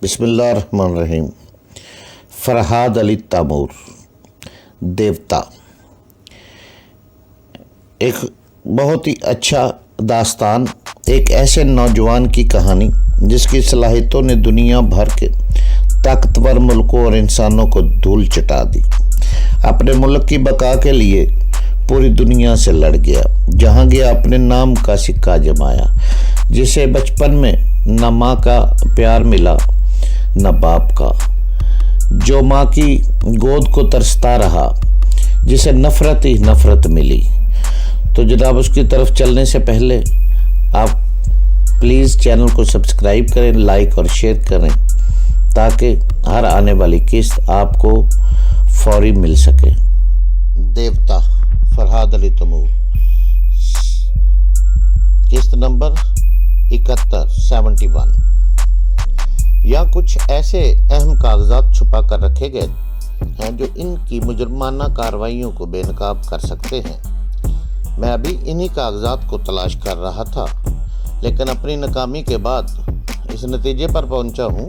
بسم اللہ الرحمن الرحیم۔ فرحاد علی تیمور، دیوتا، ایک بہت ہی اچھا داستان، ایک ایسے نوجوان کی کہانی جس کی صلاحیتوں نے دنیا بھر کے طاقتور ملکوں اور انسانوں کو دھول چٹا دی۔ اپنے ملک کی بقا کے لیے پوری دنیا سے لڑ گیا، جہاں گیا اپنے نام کا سکہ جمایا۔ جسے بچپن میں نہ ماں کا پیار ملا نہ باپ کا، جو ماں کی گود کو ترستا رہا، جسے نفرت ہی نفرت ملی۔ تو جناب اس کی طرف چلنے سے پہلے آپ پلیز چینل کو سبسکرائب کریں، لائک اور شیئر کریں تاکہ ہر آنے والی قسط آپ کو فوری مل سکے۔ دیوتا، فرحاد علی تیمور، قسط نمبر 71 یا کچھ ایسے اہم کاغذات چھپا کر رکھے گئے ہیں جو ان کی مجرمانہ کارروائیوں کو بے نقاب کر سکتے ہیں۔ میں ابھی انہی کاغذات کو تلاش کر رہا تھا، لیکن اپنی ناکامی کے بعد اس نتیجے پر پہنچا ہوں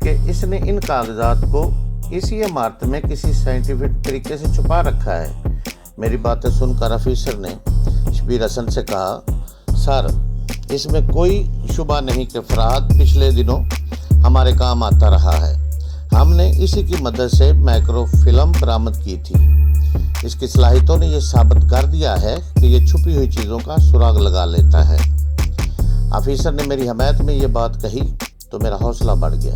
کہ اس نے ان کاغذات کو اسی عمارت میں کسی سائنٹیفک طریقے سے چھپا رکھا ہے۔ میری باتیں سن کر آفیسر نے شبیر حسن سے کہا، سر، اس میں کوئی شبہ نہیں کہ فرحاد پچھلے دنوں ہمارے کام آتا رہا ہے۔ ہم نے اسی کی مدد سے مائکرو فلم برآمد کی تھی۔ اس کی صلاحیتوں نے یہ ثابت کر دیا ہے کہ یہ چھپی ہوئی چیزوں کا سراغ لگا لیتا ہے۔ آفیسر نے میری حمایت میں یہ بات کہی تو میرا حوصلہ بڑھ گیا۔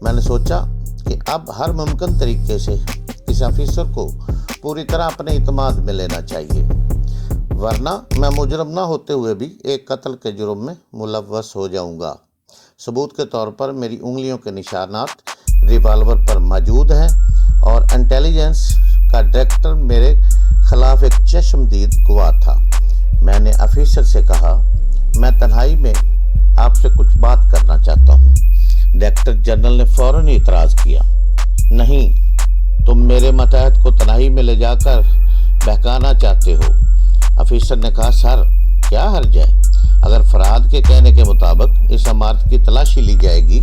میں نے سوچا کہ اب ہر ممکن طریقے سے اس آفیسر کو پوری طرح اپنے اعتماد میں لینا چاہیے، ورنہ میں مجرم نہ ہوتے ہوئے بھی ایک قتل کے جرم میں ملوث ہو جاؤں گا۔ ثبوت کے طور پر میری انگلیوں کے نشانات ریوالور پر موجود ہیں اور انٹیلیجنس کا ڈائریکٹر میرے خلاف ایک چشمدید گواہ تھا۔ میں نے آفیسر سے کہا، میں تنہائی میں آپ سے کچھ بات کرنا چاہتا ہوں۔ ڈائریکٹر جنرل نے فوراً اعتراض کیا، نہیں، تم میرے ماتحت کو تنہائی میں لے جا کر بہکانا چاہتے ہو۔ آفیسر نے کہا، سر، کیا حرج ہے؟ اگر فرحاد کے کہنے کے مطابق اس عمارت کی تلاشی لی جائے گی،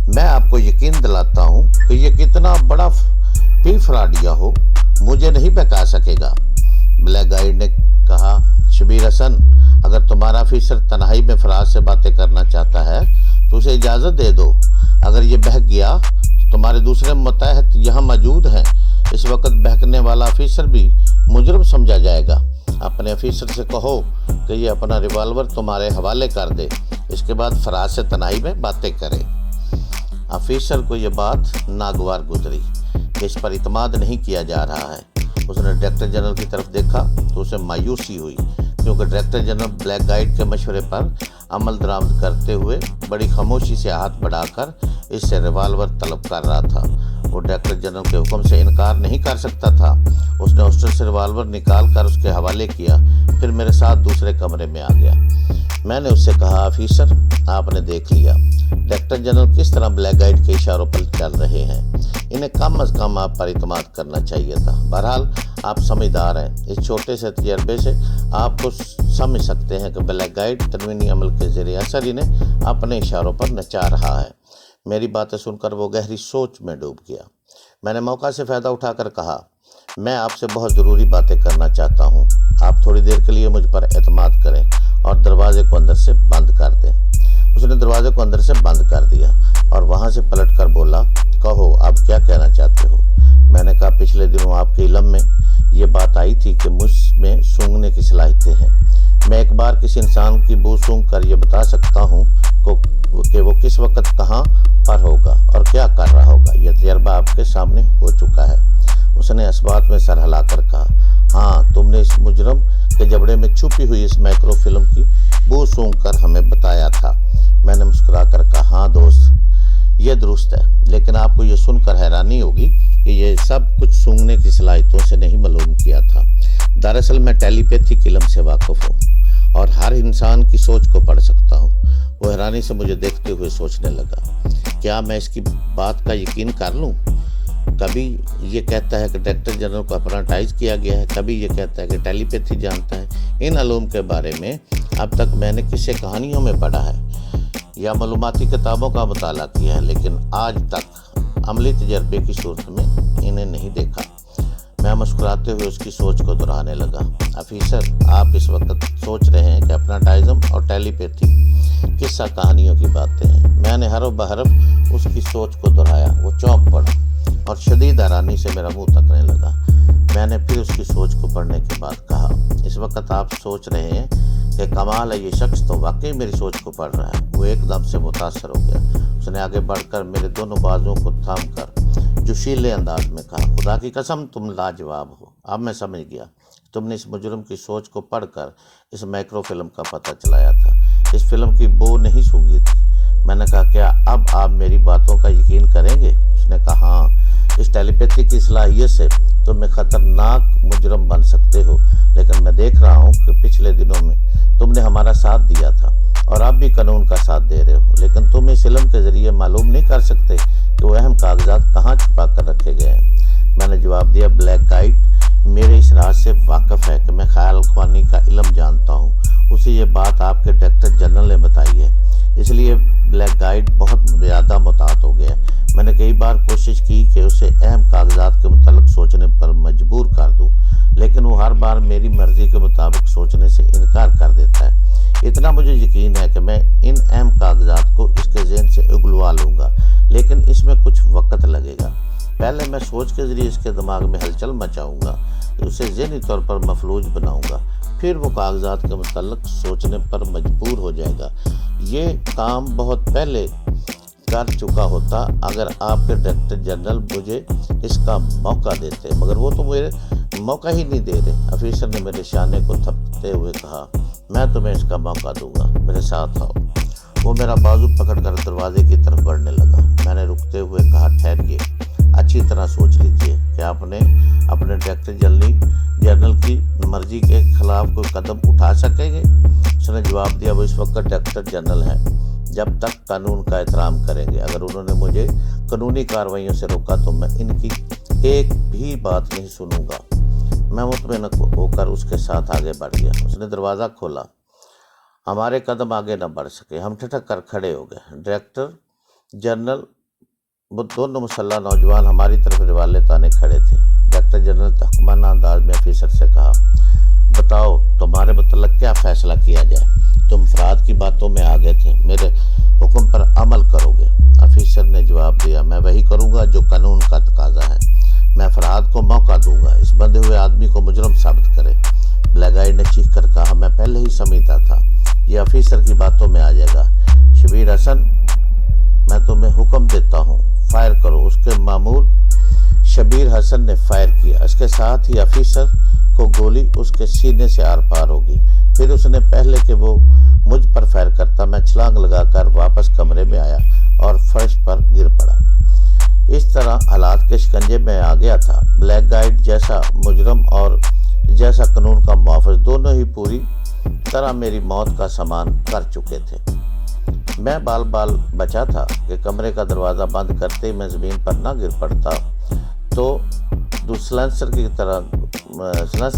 میں آپ کو یقین دلاتا ہوں کہ یہ کتنا بڑا بھی فراڈیا ہو، مجھے نہیں بہکا سکے گا۔ بلیک گائیڈ نے کہا، شبیر حسن، اگر تمہارا آفیسر تنہائی میں فرحاد سے باتیں کرنا چاہتا ہے تو اسے اجازت دے دو۔ اگر یہ بہک گیا تو تمہارے دوسرے متحد یہاں موجود ہیں۔ اس وقت بہکنے والا آفیسر بھی مجرم سمجھا جائے گا۔ اپنے آفیسر سے کہو کہ یہ اپنا ریوالور تمہارے حوالے کر دے، اس کے بعد فرحاد سے تنہائی میں باتیں کرے۔ آفیسر کو یہ بات ناگوار گزری کہ اس پر اعتماد نہیں کیا جا رہا ہے۔ اس نے ڈائریکٹر جنرل کی طرف دیکھا تو اسے مایوسی ہوئی، کیونکہ ڈائریکٹر جنرل بلیک گائیڈ کے مشورے پر عمل درآمد کرتے ہوئے بڑی خاموشی سے ہاتھ بڑھا کر اس سے ریوالور طلب کر رہا تھا۔ وہ ڈائریکٹر جنرل کے حکم سے انکار نہیں کر سکتا تھا۔ اس نے ہاسٹل سے ریوالور نکال کر اس کے حوالے کیا، پھر میرے ساتھ دوسرے کمرے میں آ گیا۔ میں نے اس سے کہا، آفیسر، آپ نے دیکھ لیا ڈائریکٹر جنرل کس طرح بلیک گائیڈ کے اشاروں پر چل رہے ہیں۔ انہیں کم از کم آپ پر اعتماد کرنا چاہیے تھا۔ بہرحال آپ سمجھدار ہیں، اس چھوٹے سے تجربے سے آپ کو سمجھ سکتے ہیں کہ بلیک گائیڈ تنوینی عمل کے زیر اثر انہیں اپنے اشاروں پر نچا رہا ہے۔ میری باتیں سن کر وہ گہری سوچ میں ڈوب گیا۔ میں نے موقع سے فائدہ اٹھا کر کہا، میں آپ سے بہت ضروری باتیں کرنا چاہتا ہوں۔ آپ تھوڑی دیر کے لیے مجھ پر اعتماد کریں اور دروازے کو اندر سے بند کر دیں۔ اس نے دروازے کو اندر سے بند کر دیا اور وہاں سے پلٹ کر بولا، کہو، آپ کیا کہنا چاہتے ہو؟ میں نے کہا، پچھلے دنوں آپ کے علم میں یہ بات آئی تھی کہ مجھ میں سونگھنے کی صلاحیتیں ہیں۔ میں ایک بار کسی انسان کی بو سونگھ کر یہ بتا سکتا ہوں کہ وہ کس وقت کہاں پر ہوگا اور کیا کر رہا ہوگا۔ یہ تجربہ آپ کے سامنے ہو چکا ہے۔ اس نے اس بات میں سر ہلا کر کہا، ہاں، تم نے اس مجرم کے جبڑے میں چھپی ہوئی اس مائکرو فلم کی بو سونگھ کر ہمیں بتایا تھا۔ میں نے مسکرا کر کہا، ہاں دوست، یہ درست ہے، لیکن آپ کو یہ سن کر حیرانی ہوگی کہ یہ سب کچھ سونگھنے کی صلاحیتوں سے نہیں معلوم کیا تھا۔ دراصل میں ٹیلی پیتھک علم سے واقف ہوں اور ہر انسان کی سوچ کو پڑھ سکتا ہوں۔ وہ حیرانی سے مجھے دیکھتے ہوئے سوچنے لگا، کیا میں اس کی بات کا یقین کر لوں؟ کبھی یہ کہتا ہے کہ ڈائریکٹر جنرل کو اپرنٹائز کیا گیا ہے، کبھی یہ کہتا ہے کہ ٹیلی پیتھی جانتا ہے۔ ان علوم کے بارے میں اب تک میں نے قصے کہانیوں میں پڑھا ہے، या मालूमाती किताबों का मुताला किया है, लेकिन आज तक अमली तजर्बे की सूरत में इन्हें नहीं देखा। मैं मुस्कुराते हुए उसकी सोच को दोहराने लगा। ऑफिसर, आप इस वक्त सोच रहे हैं कि हिप्नोटिज्म और टेलीपैथी किस्सा कहानियों की बातें हैं। मैंने हरफ बहरफ उसकी सोच को दोहराया। वो चौंक पड़ा और शदीद हैरानी से मेरा मुंह तकने लगा। मैंने फिर उसकी सोच को पढ़ने के बाद कहा, इस वक्त आप सोच रहे हैं कि कमाल है, ये शख्स तो वाकई मेरी सोच को पढ़ रहा है। वो एकदम से मुतासर हो गया। उसने आगे बढ़कर मेरे दोनों बाजुओं को थाम कर जोशीले अंदाज में कहा, खुदा की कसम तुम लाजवाब हो। अब मैं समझ गया, तुमने इस मुजरिम की सोच को पढ़कर इस माइक्रो फिल्म का पता चलाया था। इस फिल्म की बो नहीं सूंघी थी। मैंने कहा, क्या अब आप मेरी बातों का यकीन करेंगे? उसने कहा, हाँ, इस टेलीपैथी की सलाहियत से तुम एक खतरनाक मुजरिम बन सकते हो, लेकिन मैं देख रहा हूँ कि पिछले दिनों में तुमने हमारा साथ दिया था और अब भी कानून का साथ दे रहे हो, लेकिन तुम इस इल्म के जरिए मालूम नहीं कर सकते कि वो अहम कागजात कहाँ छुपा कर रखे गए हैं। मैंने जवाब दिया, ब्लैक गाइड मेरे इस राज से वाकिफ है कि मैं ख्याल ख्वानी का इल्म जानता हूँ। उसे ये बात आपके डायरेक्टर जनरल ने बताई है, इसलिए ब्लैक गाइड बहुत ज़्यादा मुतात हो गया। मैंने कई बार कोशिश की कि उसे अहम कागजात के मुतालिक सोचने पर मजबूर कर दूं, लेकिन वो हर बार मेरी मर्जी के मुताबिक सोचने से इनकार कर देता है। इतना मुझे यकीन है कि मैं इन अहम कागजात को इसके ज़हन से उगलवा लूँगा, लेकिन इसमें कुछ वक्त लगेगा। पहले मैं सोच के ज़रिए इसके दिमाग में हलचल मचाऊँगा, उसे ज़हनी तौर पर मफलूज बनाऊँगा, फिर वो कागजात के मुताल्लिक सोचने पर मजबूर हो जाएगा। ये काम बहुत पहले कर चुका होता अगर आपके डायरेक्टर जनरल मुझे इसका मौका देते, मगर वो तो मुझे मौका ही नहीं दे रहे। ऑफिसर ने मेरे शाने को थपते हुए कहा, मैं तुम्हें इसका मौका दूंगा, मेरे साथ आओ। वो मेरा बाजू पकड़कर दरवाजे की तरफ बढ़ने लगा। मैंने रुकते हुए कहा, ठहरिए, अच्छी तरह सोच लीजिए कि आपने अपने डायरेक्टर जनरल की मर्जी के खिलाफ कोई कदम उठा सकेंगे। उसने जवाब दिया, वो इस वक्त डायरेक्टर जनरल हैं, जब तक कानून का एहतराम करेंगे। अगर उन्होंने मुझे कानूनी कार्रवाइयों से रोका तो मैं इनकी एक भी बात नहीं सुनूंगा। मैं मुतमईन होकर उसके साथ आगे बढ़ गया। उसने दरवाज़ा खोला। हमारे कदम आगे न बढ़ सके। हम ठिठक कर खड़े हो गए। डायरेक्टर जनरल, वो दोनों मुसल्लह नौजवान हमारी तरफ रिवाले ताने खड़े थे। डायरेक्टर जनरल तहकमाना अंदाज में ऑफिसर से कहा, बताओ तुम्हारे मतलब क्या फ़ैसला किया जाए? तुम फराद की बातों में आ गए थे, मेरे हुक्म पर अमल करोगे? ऑफिसर ने जवाब दिया, मैं वही करूंगा जो कानून का तकाजा है। मैं फराद को मौका दूंगा, इस बंधे हुए आदमी को मुजरम साबित करे। ब्लैक गाइड ने चीख कर कहा, मैं पहले ही समझता था ये ऑफिसर की बातों में आ जाएगा। शबीर हसन, मैं तुम्हें हुक्म देता हूँ, फायर करो। उसके मामूर शबीर हसन ने फायर किया। इसके साथ ही ऑफिसर को गोली उसके सीने से आर पार होगी। फिर उसने पहले कि वो मुझ पर फायर करता, मैं छलांग लगाकर वापस कमरे में आया और फर्श पर गिर पड़ा। इस तरह हालात के शिकंजे में आ गया था। ब्लैक गाइड जैसा मुजरम और जैसा कानून का मुहाफ़िज़ दोनों ही पूरी तरह मेरी मौत का सामान कर चुके थे। मैं बाल बाल बचा था कि कमरे का दरवाज़ा बंद करते ही मैं ज़मीन पर ना गिर पड़ता तो सिलेंसर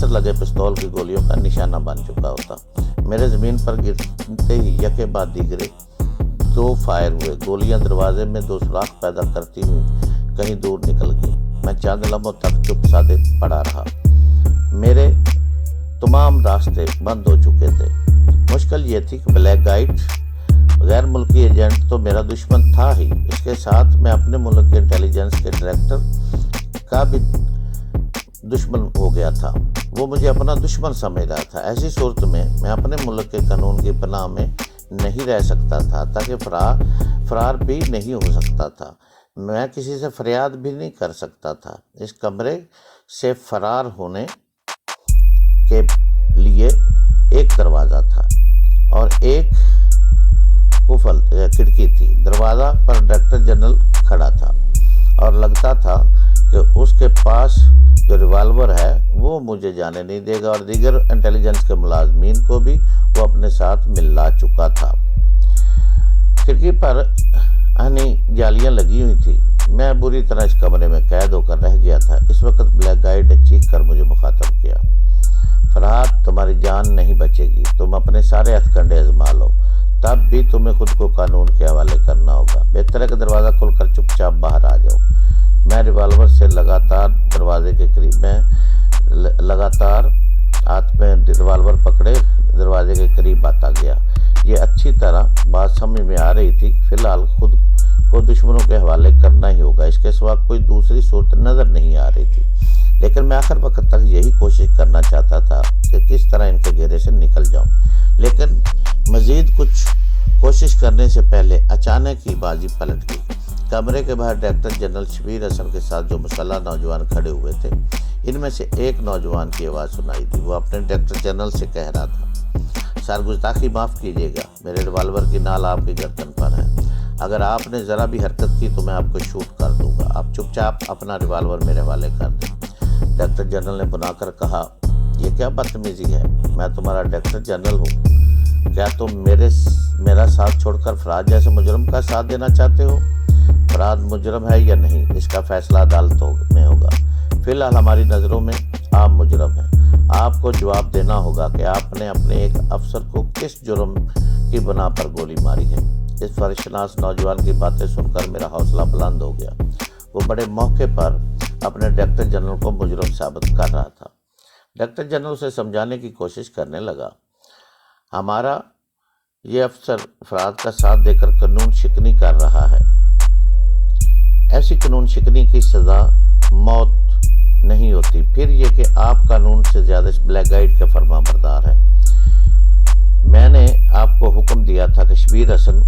लगे पिस्तौल की गोलियों का निशाना बन चुका होता। मेरे ज़मीन पर गिरते ही यके बाद दीगरे 2 फायर हुए। गोलियां दरवाजे में 2 सुराख पैदा करती हुई कहीं दूर निकल गई। मैं चंद लम्हों तक चुप साधे पड़ा रहा। मेरे तमाम रास्ते बंद हो चुके थे। मुश्किल ये थी कि ब्लैक गाइड गैर मुल्की एजेंट तो मेरा दुश्मन था ही, इसके साथ मैं अपने मुल्क के इंटेलिजेंस के डायरेक्टर का भी दुश्मन हो गया था। वो मुझे अपना दुश्मन समझ रहा था। ऐसी सूरत में मैं अपने मुल्क के कानून की पनाह में नहीं रह सकता था, ताकि फरार भी नहीं हो सकता था। मैं किसी से फरियाद भी नहीं कर सकता था। इस कमरे से फरार होने के लिए एक दरवाज़ा था और एक कुफल खिड़की थी। दरवाज़ा पर डायरेक्टर जनरल खड़ा था और लगता था कि उसके पास जो रिवाल्वर है वो मुझे जाने नहीं देगा और दीगर इंटेलिजेंस के मुलाजमीन को भी वो अपने साथ मिला चुका था। खिड़की पर आहनी जालियां लगी हुई थी। मैं बुरी तरह इस कमरे में कैद होकर रह गया था। इस वक्त ब्लैक गाइड ने चीख कर मुझे मुखातब किया, फरहाद तुम्हारी जान नहीं बचेगी, तुम अपने सारे हथकंडे आजमा लो, तब भी तुम्हें खुद को कानून के हवाले करना होगा। बेहतर है कि दरवाज़ा खोलकर चुपचाप बाहर आ जाओ। मैं रिवॉल्वर से लगातार दरवाजे के करीब लगातार हाथ में रिवॉल्वर पकड़े दरवाजे के करीब आता गया। ये अच्छी तरह बात समझ में आ रही थी। फिलहाल खुद को दुश्मनों के हवाले करना ही होगा, इसके सिवा कोई दूसरी सूरत नज़र नहीं आ रही थी। लेकिन मैं आखिर वक्त तक यही कोशिश करना चाहता था कि किस तरह इनके घेरे से निकल जाऊं। लेकिन मज़ीद कुछ कोशिश करने से पहले अचानक ही बाजी पलट गई। कमरे के बाहर डायरेक्टर जनरल शबीर हसन के साथ जो मुसल्लह नौजवान खड़े हुए थे, इनमें से एक नौजवान की आवाज़ सुनाई दी। वो अपने डायरेक्टर जनरल से कह रहा था, सर गुस्ताखी माफ़ कीजिएगा, मेरे रिवॉल्वर की नाल आपकी गर्दन पर है। अगर आपने ज़रा भी हरकत की तो मैं आपको शूट कर दूंगा। आप चुपचाप अपना रिवॉल्वर मेरे हवाले कर दें। डायरेक्टर जनरल ने बुनाकर कहा, ये क्या बदतमीज़ी है, मैं तुम्हारा डायरेक्टर जनरल हूँ। क्या तुम मेरा साथ छोड़कर फराज जैसे मुजरम का साथ देना चाहते हो? फराज मुजरम है या नहीं, इसका फैसला अदालत में होगा। फिलहाल हमारी नज़रों में आप मुजरम हैं। आपको जवाब देना होगा कि आपने अपने एक अफसर को किस जुर्म की बना पर गोली मारी है। इस फर्शनास नौजवान की बातें सुनकर मेरा हौसला बुलंद हो गया। वो बड़े मौके पर अपने डायरेक्टर जनरल को मुजरम साबित कर रहा था। डायरेक्टर जनरल उसे समझाने की कोशिश करने लगा, हमारा ये अफसर फराज का साथ देकर कानून शिकनी कर रहा है। ऐसी कानून शिकनी की सज़ा मौत नहीं होती। फिर ये कि आप कानून से ज़्यादा ब्लैक गाइड के फरमाबरदार हैं। मैंने आपको हुक्म दिया था कि शबीर हसन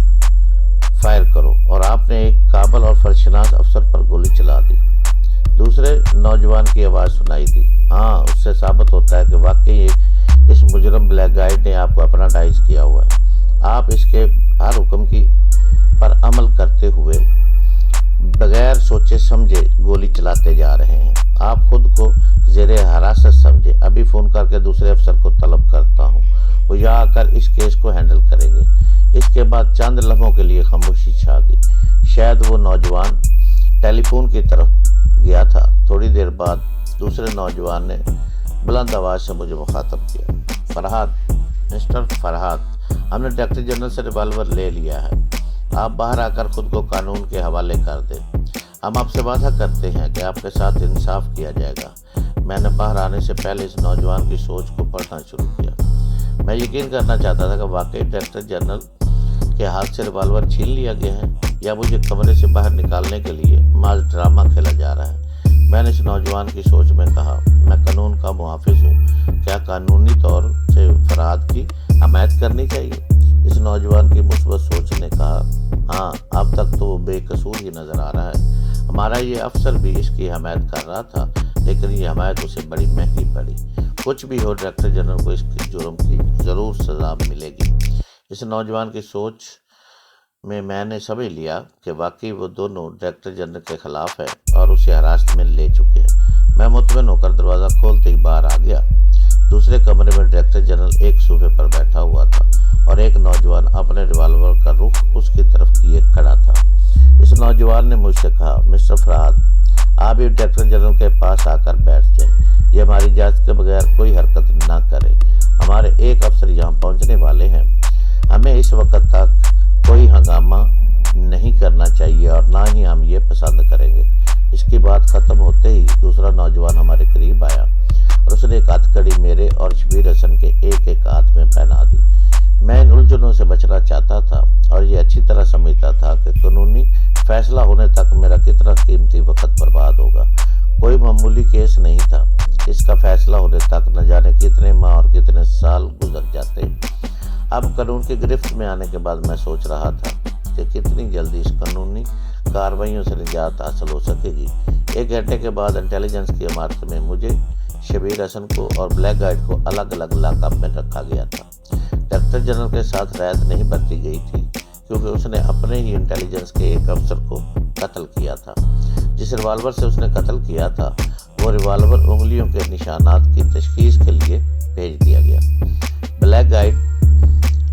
फायर करो और आपने एक काबिल और फर्शनास अफसर पर गोली चला दी। दूसरे नौजवान की आवाज़ सुनाई दी, हाँ, उससे साबित होता है कि वाकई इस मुजरम ब्लैक गाइड ने आपको अपनाटाइज किया हुआ है। आप इसके हर हुक्म की पर अमल करते हुए बगैर सोचे समझे गोली चलाते जा रहे हैं। आप खुद को ज़ेरे हिरासत समझे। अभी फ़ोन करके दूसरे अफसर को तलब करता हूँ, वो यहाँ आकर इस केस को हैंडल करेंगे। इसके बाद चंद लम्हों के लिए खामोशी छा गई। शायद वो नौजवान टेलीफोन की तरफ गया था। थोड़ी देर बाद दूसरे नौजवान ने बुलंद आवाज़ से मुझे मुखातब किया, फरहाद, मिस्टर फरहाद, हमने डायरेक्टर जनरल से रिवॉल्वर ले लिया है। आप बाहर आकर खुद को कानून के हवाले कर दें। हम आपसे वादा करते हैं कि आपके साथ इंसाफ किया जाएगा। मैंने बाहर आने से पहले इस नौजवान की सोच को पढ़ना शुरू किया। मैं यकीन करना चाहता था कि वाकई डायरेक्टर जनरल के हाथ से रिवॉल्वर छीन लिया गया है या मुझे कमरे से बाहर निकालने के लिए माज ड्रामा खेला जा रहा है। मैंने इस नौजवान की सोच में कहा, मैं कानून का मुहाफिज हूँ, क्या कानूनी तौर से फरहाद की हमायत करनी चाहिए? इस नौजवान की मुस्बत सोच ने कहा, हाँ, अब तक तो वो बेकसूर ही नज़र आ रहा है। हमारा ये अफसर भी इसकी हमायत कर रहा था, लेकिन ये हमायत उसे बड़ी महंगी पड़ी। कुछ भी हो, डायरेक्टर जनरल को इसके जुर्म की ज़रूर सज़ा मिलेगी। इस नौजवान की सोच में मैंने समझ लिया कि वाकई वो दोनों डायरेक्टर जनरल के खिलाफ है और उसे हिरासत में ले चुके हैं। मैं मुतमिन होकर दरवाज़ा खोलते ही बाहर आ गया। दूसरे कमरे में डायरेक्टर जनरल एक सोफे पर बैठा हुआ था और एक नौजवान अपने रिवॉल्वर का रुख उसकी तरफ किए खड़ा था। इस नौजवान ने मुझसे कहा, मिस्टर फरहाद, आप भी डायरेक्टर जनरल के पास आकर बैठ जाएं। ये हमारी इजाज़त के बगैर कोई हरकत ना करें। हमारे एक अफसर यहाँ पहुँचने वाले हैं। हमें इस वक्त तक कोई हंगामा नहीं करना चाहिए और ना ही हम ये पसंद करेंगे। इसकी बात ख़त्म होते ही दूसरा नौजवान हमारे करीब आया और उसने एक हथकड़ी मेरे और शबीर हसन के एक एक हाथ में पहना दी। मैं इन उलझनों से बचना चाहता था और ये अच्छी तरह समझता था कि कानूनी फैसला होने तक मेरा कितना कीमती वक्त बर्बाद होगा। कोई मामूली केस नहीं था। इसका फैसला होने तक न जाने कितने माह और कितने साल गुजर जाते। अब कानून की गिरफ्त में आने के बाद मैं सोच रहा था कि कितनी जल्दी इस कानूनी कार्रवाइयों से निजात हासिल हो सकेगी। 1 घंटे के बाद इंटेलिजेंस की इमारत में मुझे, शबीर हसन को और ब्लैक गाइड को अलग अलग लॉकअप में रखा गया था। डायरेक्टर जनरल के साथ रैद नहीं बरती गई थी क्योंकि उसने अपने ही इंटेलिजेंस के एक अफसर को कत्ल किया था। जिस रिवॉल्वर से उसने कत्ल किया था वो रिवॉल्वर उंगलियों के निशानात की तशखीस के लिए भेज दिया गया। ब्लैक गाइड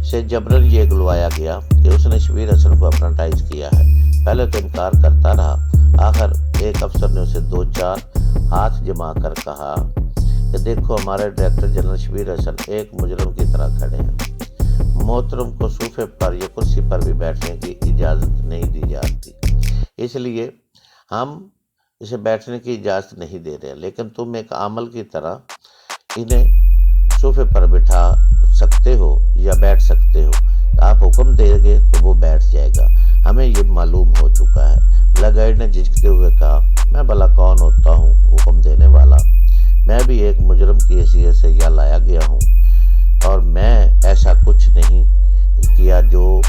से जबरन ये गुलवाया गया कि उसने शबीर हसन को अपनाटाइज किया है। पहले तो इनकार करता रहा। आखिर एक अफसर ने उसे 2-4 हाथ जमा कर कहा कि देखो, हमारे डायरेक्टर जनरल शबीर हसन एक मुजरम की तरह खड़े हैं। محترم کو صوفے پر یا کرسی پر بھی بیٹھنے کی اجازت نہیں دی جاتی، اس لیے ہم اسے بیٹھنے کی اجازت نہیں دے رہے، لیکن تم ایک عمل کی طرح انہیں صوفے پر بٹھا سکتے ہو یا بیٹھ سکتے ہو۔ آپ حکم دیں گے تو وہ بیٹھ جائے گا، ہمیں یہ معلوم ہو چکا ہے۔ بلیک گائیڈ نے جھجکتے ہوئے کہا، میں بھلا کون ہوتا ہوں حکم دینے والا؟ میں بھی ایک مجرم کی حیثیت سے یہاں لایا گیا ہوں، اور میں ایسا کچھ نہیں کیا جو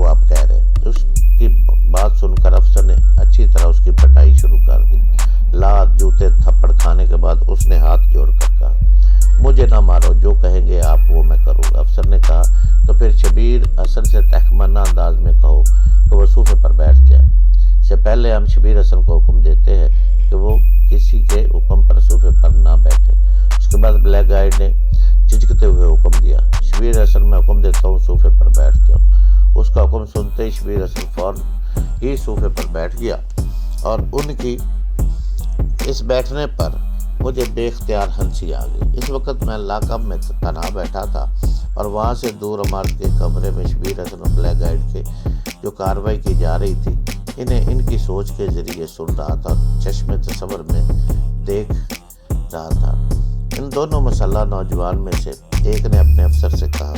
آپ کہہ رہے ہیں۔ اس کی بات سن کر افسر نے اچھی طرح اس کی پٹائی شروع کر دی۔ لات جوتے تھپڑ کھانے کے بعد اس نے ہاتھ جوڑ کر کہا، مجھے نہ مارو، جو کہیں گے آپ وہ میں کروں گا۔ افسر نے کہا، تو پھر شبیر حسن سے تحکمانہ انداز میں کہو کہ وہ صوفے پر بیٹھ جائے۔ اس سے پہلے ہم شبیر حسن کو حکم دیتے ہیں کہ وہ کسی کے حکم پر صوفے پر نہ بیٹھے۔ اس کے بعد بلیک گائیڈ نے جھجکتے ہوئے حکم دیا، شبیر حسن میں حکم دیتا ہوں صوفے پر بیٹھ جاؤ۔ اس کا حکم سنتے ہی شبیر حسن فوراً ہی صوفے پر بیٹھ گیا، اور ان کی اس بیٹھنے پر مجھے بے اختیار ہنسی آ گئی۔ اس وقت میں لاک اپ میں تنہا بیٹھا تھا، اور وہاں سے دور عمارت کے کمرے میں شبیر حسن اور بلیک گائیڈ کے جو کارروائی کی جا رہی تھی انہیں ان کی سوچ کے ذریعے سن رہا تھا، چشم تصور میں دیکھ رہا تھا۔ ان دونوں مسلح نوجوان میں سے ایک نے اپنے افسر سے کہا،